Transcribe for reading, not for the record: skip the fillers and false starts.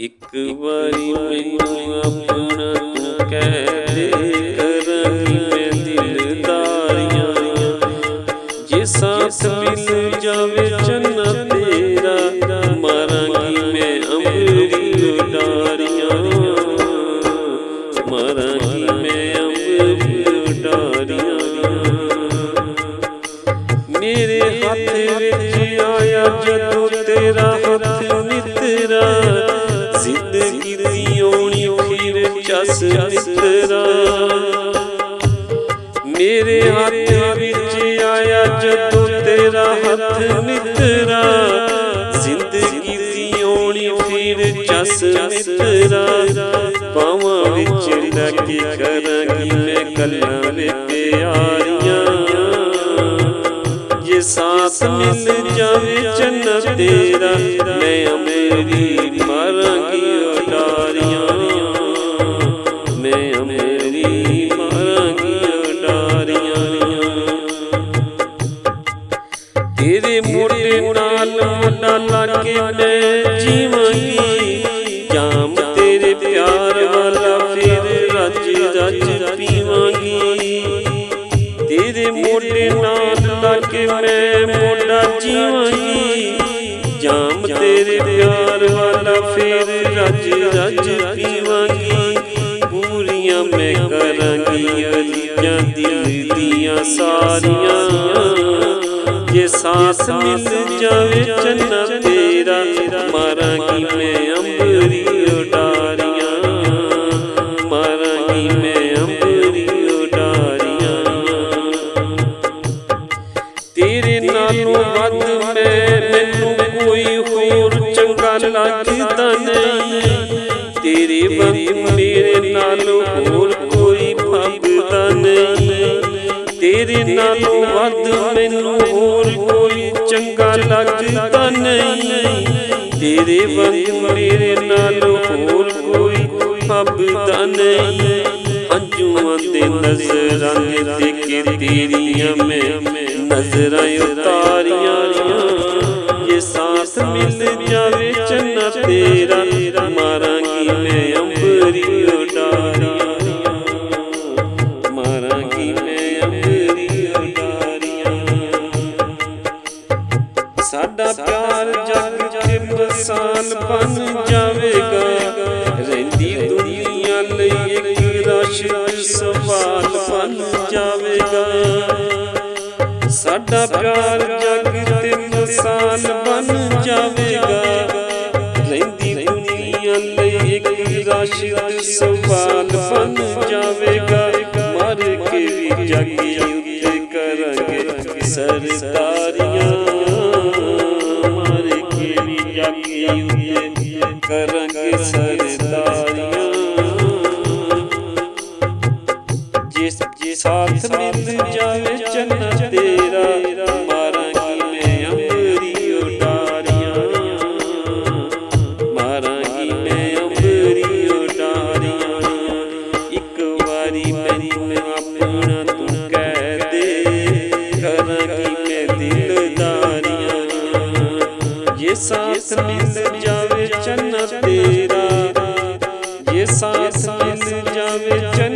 ਇੱਕ ਵਾਰੀ ਮੈਨੂੰ ਆਪਣਾ ਤੂੰ ਕਹਿ ਦੇ, ਕਰਾਂਗੀ ਮੈਂ ਦਿਲਦਾਰੀਆਂ। ਜੇ ਸਾਥ ਮਿਲ ਜਾਵੇ ਚੰਨਾ ਤੇਰਾ, ਮਾਰਾਂਗੀ ਮੈਂ ਅੰਬਰੀ ਉਡਾਰੀਆਂ, ਮਾਰਾਂਗੀ ਮੈਂ ਅੰਬਰੀ ਉਡਾਰੀਆਂ। ਮੇਰੇ ਹੱਥ ਵਿੱਚ ਆਇਆ ਜਦੋਂ ਤੇਰਾ ਹੱਥ ਮਿੱਤਰਾ, ਜ਼ਿੰਦਗੀ ਦੀ ਆਉਣੀ ਫਿਰ ਚੱਸ ਮਿੱਤਰਾ। ਮੇਰੇ ਹੱਥ ਵਿੱਚ ਆਇਆ ਜਦੋਂ ਤੇਰਾ ਹੱਥ ਮਿੱਤਰਾ, ਜ਼ਿੰਦਗੀ ਦੀ ਆਉਣੀ ਫਿਰ ਚੱਸ ਮਿੱਤਰਾ। ਬਾਹਾਂ ਵਿੱਚ ਲੈ ਕੇ ਕਰਾਂਗੀ ਮੈਂ ਗੱਲਾਂ ਵੇ ਪਿਆਰੀਆਂ। ਜੇ ਸਾਥ ਮਿਲ ਜਾਵੇ ਚੰਨਾ ਤੇਰਾ, ਮੈਂ ਅੰਬਰੀ ਮਾਰਾਂਗੀ ਉਡਾਰੀਆਂ, ਮੈਂ ਅੰਬਰੀ ਮਾਰਾਂਗੀ ਉਡਾਰੀਆਂ। ਤੇਰੇ ਮੋਢੇ ਨਾਲ ਮੋਢਾ ਲਾ ਕੇ ਮੈਂ ਜੀਵਾਂਗੀ, ਜਾਮ ਤੇਰੇ ਪਿਆਰ ਵਾਲਾ ਫਿਰ ਰੱਜ ਰੱਜ ਪੀਵਾਂਗੀ। ਤੇਰੇ ਮੋਢੇ ਨਾਲ ਲਾ ਕੇ ਮੈਂ ਮੋਢਾ ਜੀਵਾਂਗੀ, ਜਾਮ ਤੇਰੇ ਪਿਆਰ ਵਾਲਾ ਫਿਰ ਰੱਜ ਰੱਜ ਪੀਵਾਂਗੀ। ਪੂਰੀਆਂ ਮੈਂ ਕਰਾਂਗੀ ਅਰਜ਼ੀਆਂ ਦਿਲ ਦੀਆਂ ਸਾਰੀਆਂ। ਜੇ ਸਾਥ ਮਿਲ ਜਾਵੇ ਚੰਨਾ ਤੇਰਾ, ਮਾਰਾਂਗੀ ਮੈਂ ਅੰਬਰੀ ਉਡਾਰੀਆਂ, ਮਾਰਾਂਗੀ ਮੈਂ ਅੰਬਰੀ ਉਡਾਰੀਆਂ। ਤੇਰੇ ਨਾਲੋਂ ਵੱਧ ਮੈਨੂੰ ਕੋਈ ਹੋਰ ਚੰਗਾ ਲੱਗਦਾ ਨਹੀਂ, ਤੇਰੇ ਵਾਂਗ ਮੇਰੇ ਨਾਲੋਂ ਹੋਰ ਕੋਈ ਫੱਬਦਾ ਨਹੀਂ। ਤੇਰੇ ਨਾਲੋਂ ਵੱਧ ਮੈਨੂੰ ਹੋਰ ਕੋਈ ਚੰਗਾ ਲੱਗਦਾ ਨਹੀਂ, ਤੇਰੇ ਵਾਂਗ ਮੇਰੇ ਨਾਲੋਂ ਹੋਰ ਕੋਈ ਫੱਬਦਾ ਨਹੀਂ। ਹੰਝੂਆਂ ਦੇ ਨਜ਼ਰਾਂ ਨੇ ਦੇਖ ਕੇ ਤੇਰੀਆਂ ਮੈਂ ਨਜ਼ਰਾਂ ਉਤਾਰੀਆਂ। ਜੇ ਸਾਥ ਮਿਲ ਜਾਵੇ ਚੰਨਾ ਤੇਰਾ, ਮਾਰਾਂਗੀ ਮੈਂ ਅੰਬਰੀ ਉਡਾਰੀਆਂ, ਮਾਰਾਂਗੀ ਮੈਂ ਅੰਬਰੀ ਉਡਾਰੀਆਂ। ਸਾਡਾ ਪਿਆਰ ਜੱਗ ਚ ਮਿਸਾਲ ਬਣ ਜਾਵੇਗਾ, ਰਹਿੰਦੀ ਦੁਨੀਆ ਲਈ ਇੱਕ ਰਾਸ਼ੀ ਸਵਾਲ ਬਣ ਜਾਵੇਗਾ। ਸਾਡਾ ਪਿਆਰ ਜੱਗ ਤੇ ਮਿਸਾਲ ਬਣ ਜਾਵੇਗਾ, ਰਹਿੰਦੀ ਦੁਨੀਆ ਲਈ ਇੱਕ ਰਾਸ਼ੀ ਸਵਾਲ ਬਣ ਜਾਵੇਗਾ। ਮਰ ਕੇ ਵੀ ਜੱਗ ਉੱਤੇ ਕਰਾਂਗੇ ਸਰਦਾਰੀਆਂ, ਮਰ ਕੇ ਵੀ ਜੱਗ ਉੱਤੇ ਕਰਾਂਗੇ ਸਰਦਾਰੀਆਂ। ਜੇ ਸਾਥ ਮਿਲ ਜਾਵੇ ਚੰਨਾ ਤੇਰਾ, ਮਾਰਾਂਗੀ ਮੈਂ ਅੰਬਰੀ ਉਡਾਰੀਆਂ, ਮਾਰਾਂਗੀ ਮੈਂ ਅੰਬਰੀ ਉਡਾਰੀਆਂ। ਇੱਕ ਵਾਰੀ ਮੈਨੂੰ ਆਪਣਾ ਤੂੰ ਕਹਿ ਦੇ, ਕਰਾਂਗੀ ਮੈਂ ਦਿਲਦਾਰੀਆਂ। ਜੇ ਸਾਥ ਮਿਲ ਜਾਵੇ ਚੰਨਾ ਤੇਰਾ, ਜੇ ਸਾਥ ਮਿਲ ਜਾਵੇ ਚੰਨਾ